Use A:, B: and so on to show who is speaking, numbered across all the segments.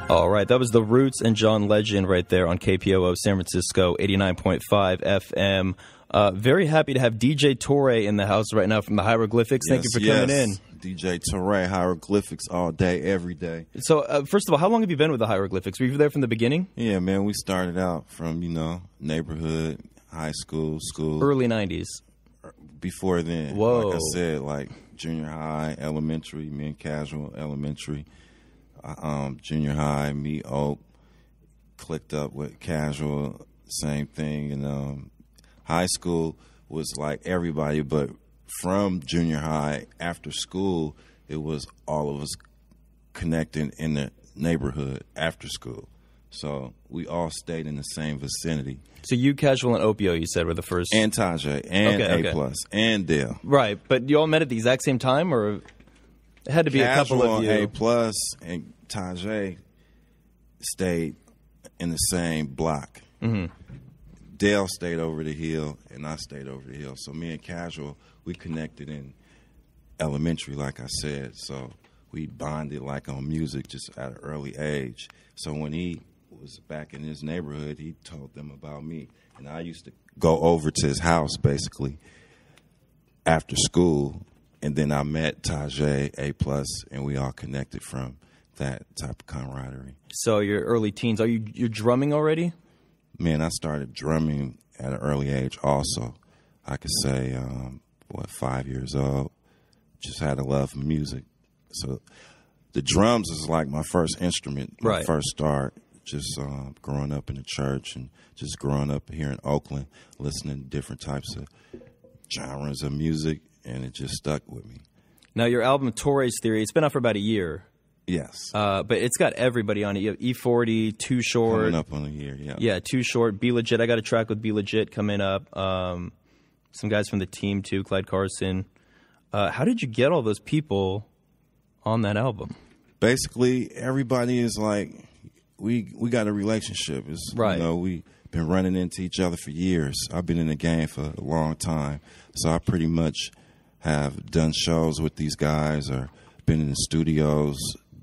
A: All right, that was The Roots and John Legend right there on KPOO San Francisco, 89.5 FM. Very happy to have DJ Toure in the house right now from the Hieroglyphics. Thank you for coming in.
B: DJ Toure, Hieroglyphics all day, every day.
A: So, first of all, how long have you been with the Hieroglyphics? Were you there from the beginning?
B: Yeah, man, we started out from, neighborhood, high school.
A: Early 90s.
B: Before then.
A: Whoa.
B: Like I said, like junior high, elementary, me and Casual, elementary. Junior high, me, Oak, clicked up with Casual, same thing. And high school was like everybody, but from junior high, after school, it was all of us connecting in the neighborhood after school. So we all stayed in the same vicinity.
A: So you, Casual, and Opio, you sad, were the first?
B: And Tajay, and A+, and Dale.
A: Right, but you all met at the exact same time, or it had to be
B: Casual,
A: a couple of you?
B: A+, and Tajay stayed in the same block.
A: Mm-hmm.
B: Dale stayed over the hill, and I stayed over the hill. So me and Casual, we connected in elementary, like I said. So we bonded like on music just at an early age. So when he was back in his neighborhood, he told them about me. And I used to go over to his house, basically, after school. And then I met Tajay, A+, and we all connected from that type of camaraderie.
A: So your early teens, you're drumming already?
B: Man, I started drumming at an early age also. I could say, 5 years old. Just had a love for music. So the drums is like my first instrument, my first start. Just growing up in the church and just growing up here in Oakland, listening to different types of genres of music, and it just stuck with me.
A: Now, your album, Toure's Theory, it's been out for about a year.
B: Yes.
A: But it's got everybody on it. You have E40, Too Short.
B: Coming up on a year, yeah.
A: Yeah, Too Short, Be Legit. I got a track with Be Legit coming up. Some guys from the team, too, Clyde Carson. How did you get all those people on that album?
B: Basically, everybody is like, we got a relationship. It's,
A: right.
B: We've been running into each other for years. I've been in the game for a long time. So I pretty much have done shows with these guys or been in the studios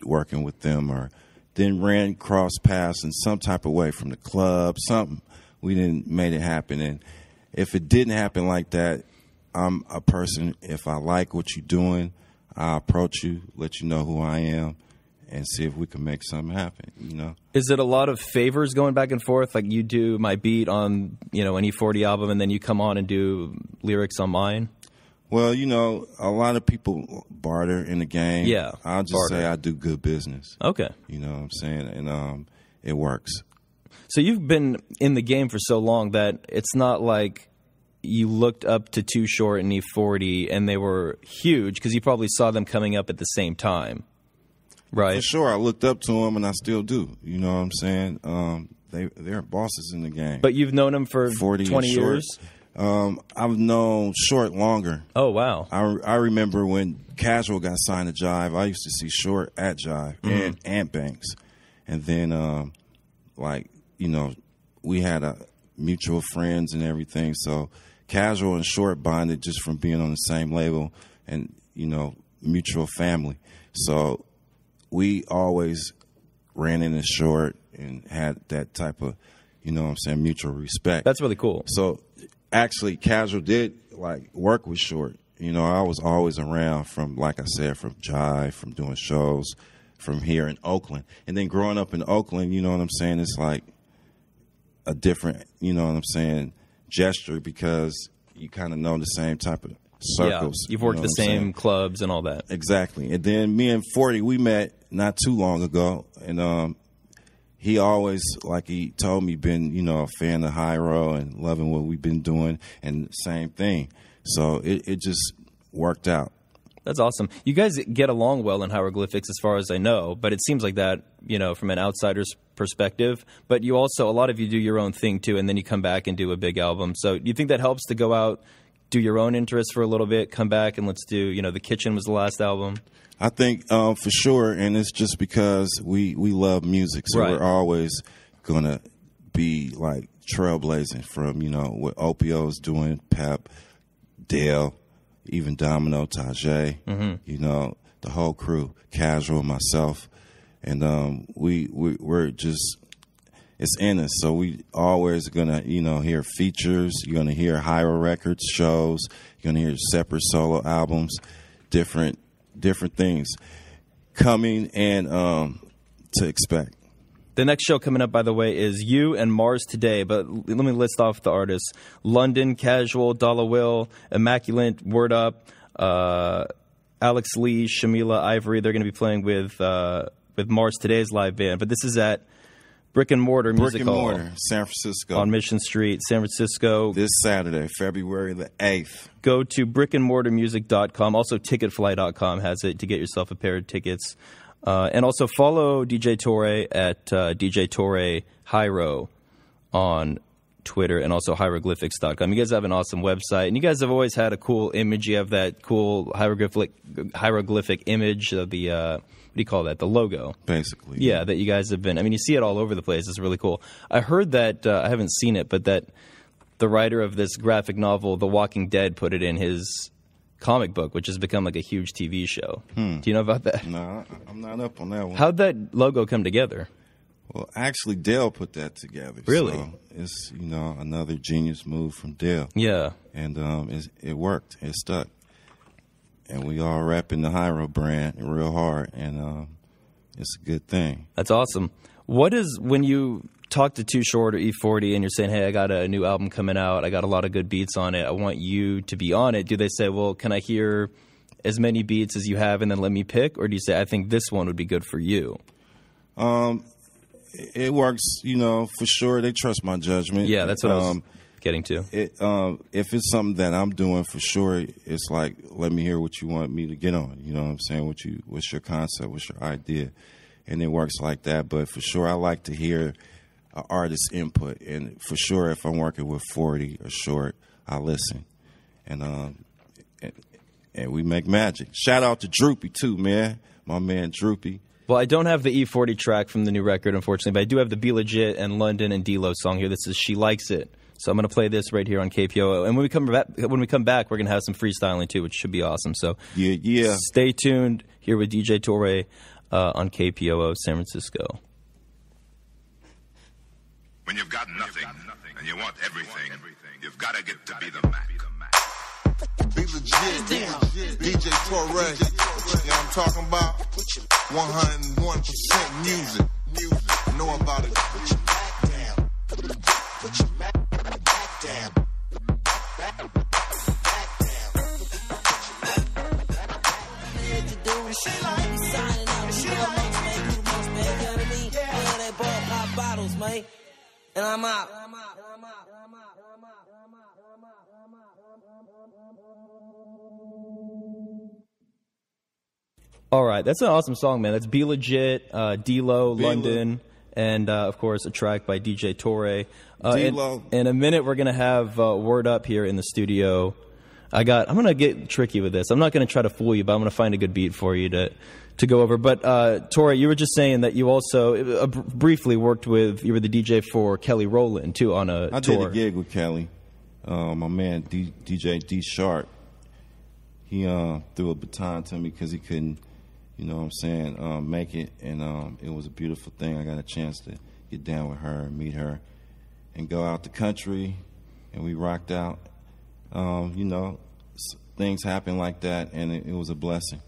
B: working with them, or then ran cross paths in some type of way from the club, something. We didn't made it happen. And if it didn't happen like that, I'm a person, if I like what you're doing, I approach you, let you know who I am, and see if we can make something happen, Is it a lot of favors going back and forth? Like you do my beat on, an E40 album, and then you come on and do lyrics on mine? Well, a lot of people barter in the game.
A: Yeah.
B: I'll just say I do good business.
A: Okay.
B: You know what I'm saying? And it works.
A: So you've been in the game for so long that it's not like you looked up to Too Short and E40 and they were huge, because you probably saw them coming up at the same time, right? For
B: sure. I looked up to them, and I still do. You know what I'm saying? They're bosses in the game.
A: But you've known them for 20 years?
B: I've known Short longer.
A: Oh, wow.
B: I remember when Casual got signed to Jive, I used to see Short at Jive and Banks. And then, we had mutual friends and everything. So Casual and Short bonded just from being on the same label and, mutual family. So we always ran into Short and had that type of, mutual respect.
A: That's really cool.
B: So actually, Casual did work with Short. I was always around from, like I said, from Jive, from doing shows, from here in Oakland. And then growing up in Oakland, it's like a different, gesture, because you kind of know the same type of circles.
A: Yeah, you've worked the same clubs and all that.
B: Exactly. And then me and 40, we met not too long ago, and he always, like he told me, been, a fan of Hyro and loving what we've been doing, and same thing. So it just worked out.
A: That's awesome. You guys get along well in Hieroglyphics, as far as I know, but it seems like that, from an outsider's perspective. But you also, a lot of you do your own thing, too, and then you come back and do a big album. So do you think that helps to go out, do your own interests for a little bit, come back, and let's do, The Kitchen was the last album?
B: I think for sure, and it's just because we love music, so we're always going to be like trailblazing from, what Opio's doing, Pep, Dale, even Domino, Tajay, the whole crew, Casual, myself. and we're just, it's in us. So we always gonna, hear features. You're gonna hear Hyro Records shows. You're gonna hear separate solo albums, different things coming and to expect.
A: The next show coming up, by the way, is you and Mars Today. But let me list off the artists: London, Casual, Dollar Will, Immaculate, Word Up, Alex Lee, Shamila Ivory. They're going to be playing with Mars Today's live band. But this is at Brick and Mortar Music Hall.
B: Brick and Mortar, San Francisco.
A: On Mission Street, San Francisco.
B: This Saturday, February the 8th.
A: Go to brickandmortarmusic.com. Also, ticketfly.com has it to get yourself a pair of tickets. And also follow DJ Toure at DJ Toure Hyro on Twitter, and also hieroglyphics.com. You guys have an awesome website, and you guys have always had a cool image. You have that cool hieroglyphic image of the, what do you call that? The logo.
B: Basically.
A: Yeah, that you guys have been, I mean, you see it all over the place. It's really cool. I heard that, I haven't seen it, but that the writer of this graphic novel, The Walking Dead, put it in his comic book, which has become like a huge TV show. Do you know about that?
B: No, I'm not up on that one.
A: How'd that logo come together?
B: Well, actually, Dale put that together.
A: Really?
B: So it's, another genius move from Dale.
A: Yeah.
B: And it worked. It stuck. And we all repping the Hyro brand real hard, and it's a good thing.
A: That's awesome. What is, when you talk to Too Short or E40 and you're saying, hey, I got a new album coming out, I got a lot of good beats on it, I want you to be on it, do they say, well, can I hear as many beats as you have and then let me pick? Or do you say, I think this one would be good for you?
B: It works, for sure. They trust my judgment.
A: Yeah, that's what I was getting to.
B: If it's something that I'm doing, for sure, it's like, let me hear what you want me to get on. You know what I'm saying? What's your concept? What's your idea? And it works like that. But for sure, I like to hear an artist's input. And for sure, if I'm working with 40 or Short, I listen. And we make magic. Shout out to Droopy, too, man. My man, Droopy.
A: Well, I don't have the E40 track from the new record, unfortunately, but I do have the Be Legit and London and D-Lo song here. This is She Likes It. So I'm going to play this right here on KPOO. And when we come back, we're going to have some freestyling, too, which should be awesome. So
B: yeah.
A: Stay tuned here with DJ Toure on KPOO San Francisco.
C: When you've got nothing and you want everything, you've got to get to be the Mac.
D: Be legit, DJ Toure. You know what I'm talking about? 101% music. I know about it. Put your back down. Put your back down. Back down. She like me signing out. She like me. You the most man, you know what I mean? Yeah, they bought pop bottles, man. And I'm out.
A: All right, that's an awesome song, man. That's Be Legit, D-Lo, London, and, of course, a track by DJ Toure. In a minute, we're going to have Word Up here in the studio. I'm going to get tricky with this. I'm not going to try to fool you, but I'm going to find a good beat for you to go over. But, Toure, you were just saying that you also briefly worked with, you were the DJ for Kelly Rowland, too, on a tour.
B: I did a gig with Kelly. My man, DJ D Sharp, he threw a baton to me because he couldn't, make it. And it was a beautiful thing. I got a chance to get down with her, meet her, and go out the country. And we rocked out. Things happen like that, and it was a blessing.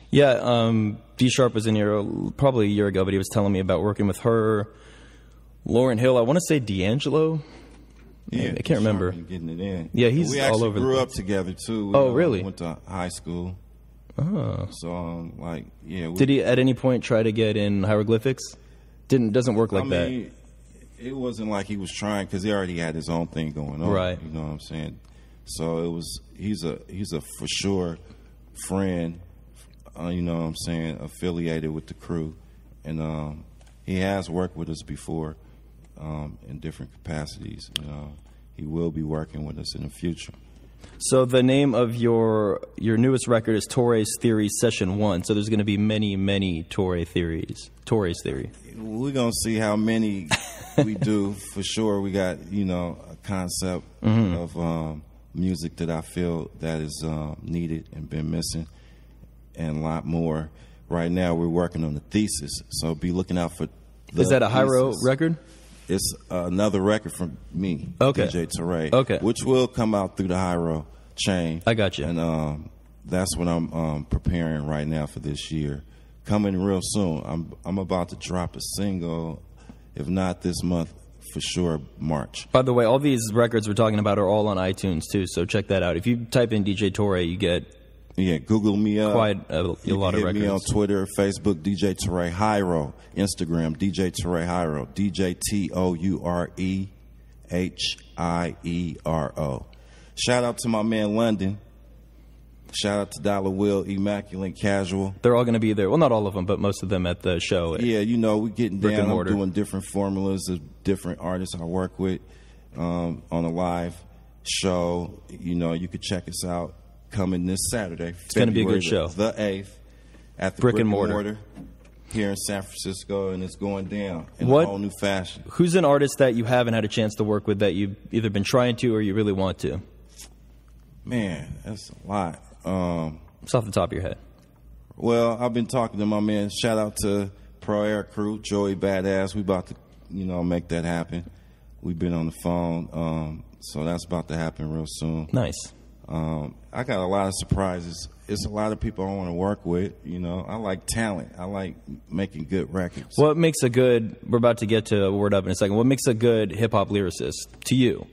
A: Yeah, D Sharp was in here probably a year ago, but he was telling me about working with her, Lauryn Hill. I want to say D'Angelo.
B: Yeah,
A: I can't remember.
B: Getting it in.
A: Yeah, he's all over.
B: We grew up together too.
A: Really?
B: Went to high school.
A: Oh.
B: So
A: Did he at any point try to get in Hieroglyphics? Doesn't work like that.
B: It wasn't like he was trying because he already had his own thing going on.
A: Right.
B: You know what I'm saying? So he's a for sure friend. Affiliated with the crew, and he has worked with us before in different capacities. He will be working with us in the future.
A: So the name of your newest record is Toure's Theory Session 1. So there's going to be many, many Toure theories. Toure's Theory.
B: We're going to see how many we do. For sure, we got, a concept of music that I feel that is needed and been missing, and a lot more. right now we're working on the thesis, so be looking out for.
A: Is that a Hyro record?
B: It's another record from me,
A: okay.
B: DJ Toure,
A: okay,
B: which will come out through the Hyro chain.
A: I got you.
B: And that's what I'm preparing right now for this year. Coming real soon. I'm about to drop a single, if not this month, for sure March.
A: By the way, all these records we're talking about are all on iTunes too, so check that out. If you type in DJ Toure, you get
B: Google me up.
A: Quite a lot of records.
B: Hit me on Twitter, Facebook, DJ Toure Hyro, Instagram, DJ Toure Hyro, DJ TOUREHIERO. Shout out to my man London. Shout out to Dollar Will, Immaculate Casual.
A: They're all going to be there. Well, not all of them, but most of them at the show.
B: Yeah, we're getting
A: Brick
B: down.
A: and Mortar.
B: I'm doing different formulas of different artists I work with on a live show. You could check us out coming this Saturday.
A: It's going to be a good show.
B: The 8th at the
A: Brick and Mortar
B: here in San Francisco, and it's going down in a whole new fashion.
A: Who's an artist that you haven't had a chance to work with that you've either been trying to or you really want to?
B: Man, that's a lot.
A: It's off the top of your head.
B: Well, I've been talking to my man. Shout out to Pro Air Crew, Joey Badass. We about to, make that happen. We've been on the phone, so that's about to happen real soon.
A: Nice.
B: I got a lot of surprises. It's a lot of people I want to work with. I like talent. I like making good records.
A: What makes a good? We're about to get to Word Up in a second. What makes a good hip hop lyricist to you?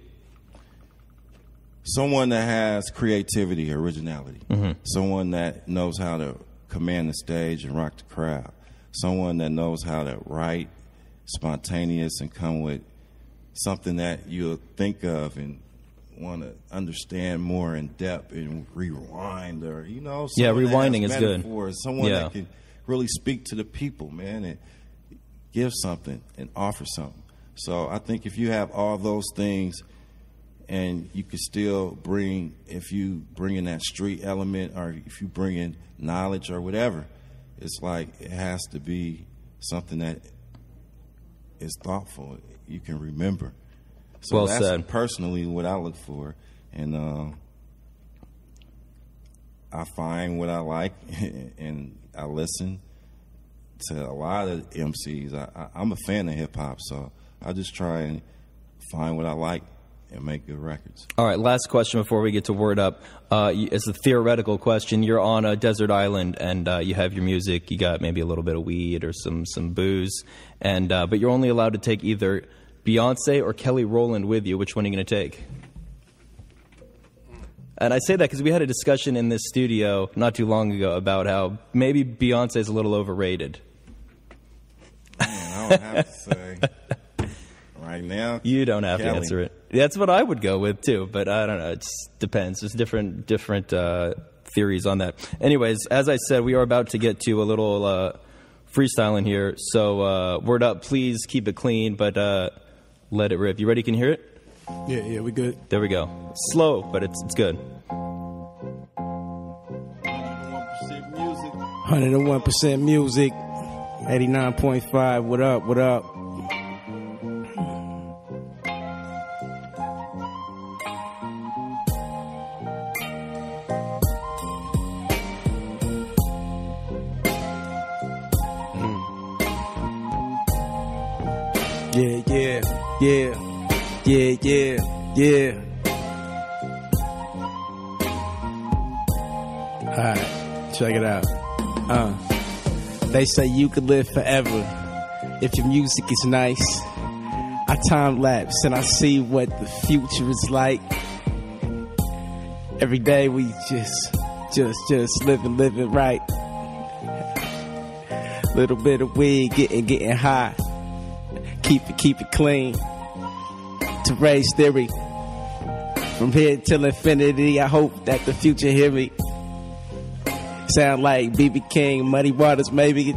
B: Someone that has creativity, originality.
A: Mm-hmm.
B: Someone that knows how to command the stage and rock the crowd. Someone that knows how to write spontaneous and come with something that you'll think of and want to understand more in depth and rewind, or
A: rewinding is good.
B: Someone that can really speak to the people, man, and give something and offer something. So I think if you have all those things, and you could still bring, if you bring in that street element, or if you bring in knowledge or whatever, it's like it has to be something that is thoughtful, you can remember. So
A: well
B: that's
A: said.
B: Personally what I look for, and I find what I like, and I listen to a lot of MCs. I'm a fan of hip hop, so I just try and find what I like and make good records. All
A: right, last question before we get to Word Up. It's a theoretical question. You're on a desert island, and you have your music. You got maybe a little bit of weed or some booze, and but you're only allowed to take either Beyonce or Kelly Rowland with you. Which one are you going to take? And I say that because we had a discussion in this studio not too long ago about how maybe Beyonce is a little overrated.
B: Man, I don't have to say. Right now,
A: you don't have to answer it. That's what I would go with too, but I don't know. It depends. There's different theories on that. Anyways, as I said, we are about to get to a little freestyling here. So Word Up, please keep it clean, but let it rip. You ready? Can you hear it?
E: Yeah, we good.
A: There we go. Slow, but it's good.
E: 101% music. 89.5. What up? What up? Yeah. Alright, check it out. They say you could live forever if your music is nice. I time lapse and I see what the future is like. Every day we just living right. Little bit of weed, getting high. Keep it clean. To raise theory. From here till infinity, I hope that the future hear me. Sound like BB King, Muddy Waters, maybe.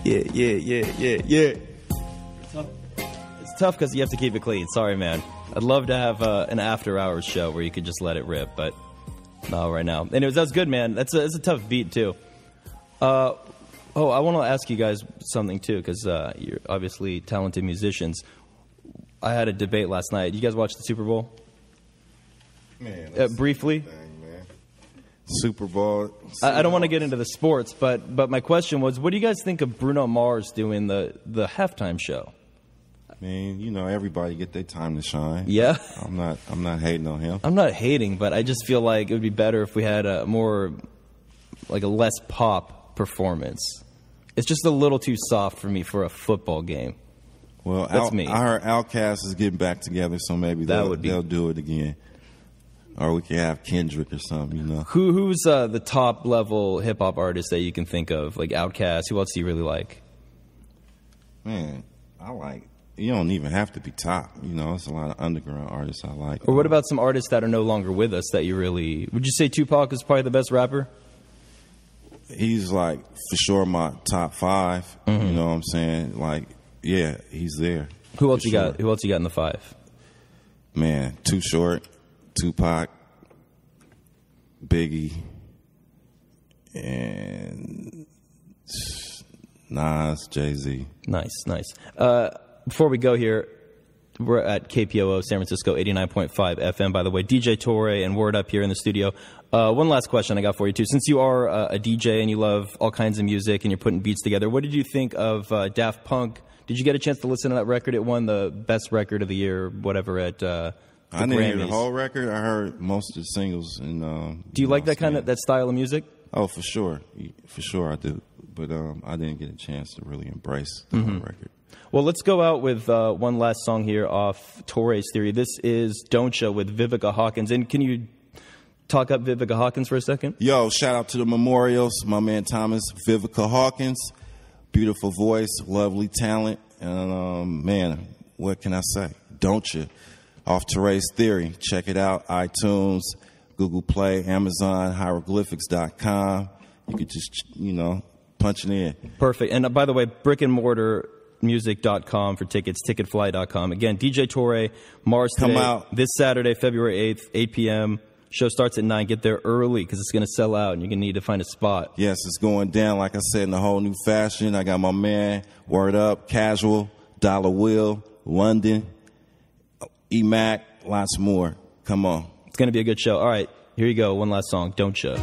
E: Yeah.
A: It's tough because you have to keep it clean. Sorry, man. I'd love to have an after-hours show where you could just let it rip, but no, right now. Anyways, that's good, man. That's a tough beat, too. I want to ask you guys something, too, because you're obviously talented musicians. I had a debate last night. You guys watch the Super Bowl?
B: Man,
A: briefly?
B: Man. Super Bowl.
A: I don't want to get into the sports, but my question was, what do you guys think of Bruno Mars doing the halftime show?
B: I mean, you know, everybody get their time to shine.
A: Yeah,
B: I'm not hating on him.
A: I'm not hating, but I just feel like it would be better if we had a more, like a less pop performance. It's just a little too soft for me for a football game.
B: Well,
A: That's me.
B: I heard Outkast is getting back together, so maybe they'll do it again. Or we could have Kendrick or something, you know.
A: Who's the top level hip hop artist that you can think of? Like Outkast. Who else do you really like?
B: Man, you don't even have to be top. You know, it's a lot of underground artists I like.
A: Or what about some artists that are no longer with us that you really... Would you say Tupac is probably the best rapper?
B: He's like, for sure, my top 5.
A: Mm-hmm.
B: You know what I'm saying? Like, yeah, he's there.
A: Who else you got? Who else you got in the 5?
B: Man, Too Short, Tupac, Biggie, and Nas, Jay-Z.
A: Nice. Before we go here, we're at KPOO San Francisco 89.5 FM, by the way. DJ Toure and Word Up here in the studio. One last question I got for you, too. Since you are a DJ and you love all kinds of music and you're putting beats together, what did you think of Daft Punk? Did you get a chance to listen to that record? It won the best record of the year, whatever, at the
B: I didn't hear the
A: Grammys.
B: whole record. I heard most of the singles. And
A: Do you like that style of music?
B: Oh, for sure. For sure I do. But I didn't get a chance to really embrace the whole record.
A: Well, let's go out with one last song here off Toure's Theory. This is Don't Ya with Vivica Hawkins. And can you talk up Vivica Hawkins for a second?
B: Yo, shout out to the Memorials. My man Thomas, Vivica Hawkins. Beautiful voice, lovely talent. And, man, what can I say? Don't Ya. Off Toure's Theory. Check it out. iTunes, Google Play, Amazon, hieroglyphics.com. You could just, punch it in.
A: Perfect. And by the way, Brick and Mortar music.com for tickets, ticketfly.com. Again, DJ Toure, Mars today.
B: Come out.
A: This Saturday, February 8th, 8 p.m. Show starts at 9. Get there early because it's going to sell out and you're going to need to find a spot.
B: Yes, it's going down, like I said, in a whole new fashion. I got my man, Word Up, Casual, Dollar Will, London, E-Mac, lots more. Come on.
A: It's going to be a good show. All right, here you go. One last song, Don't Ya.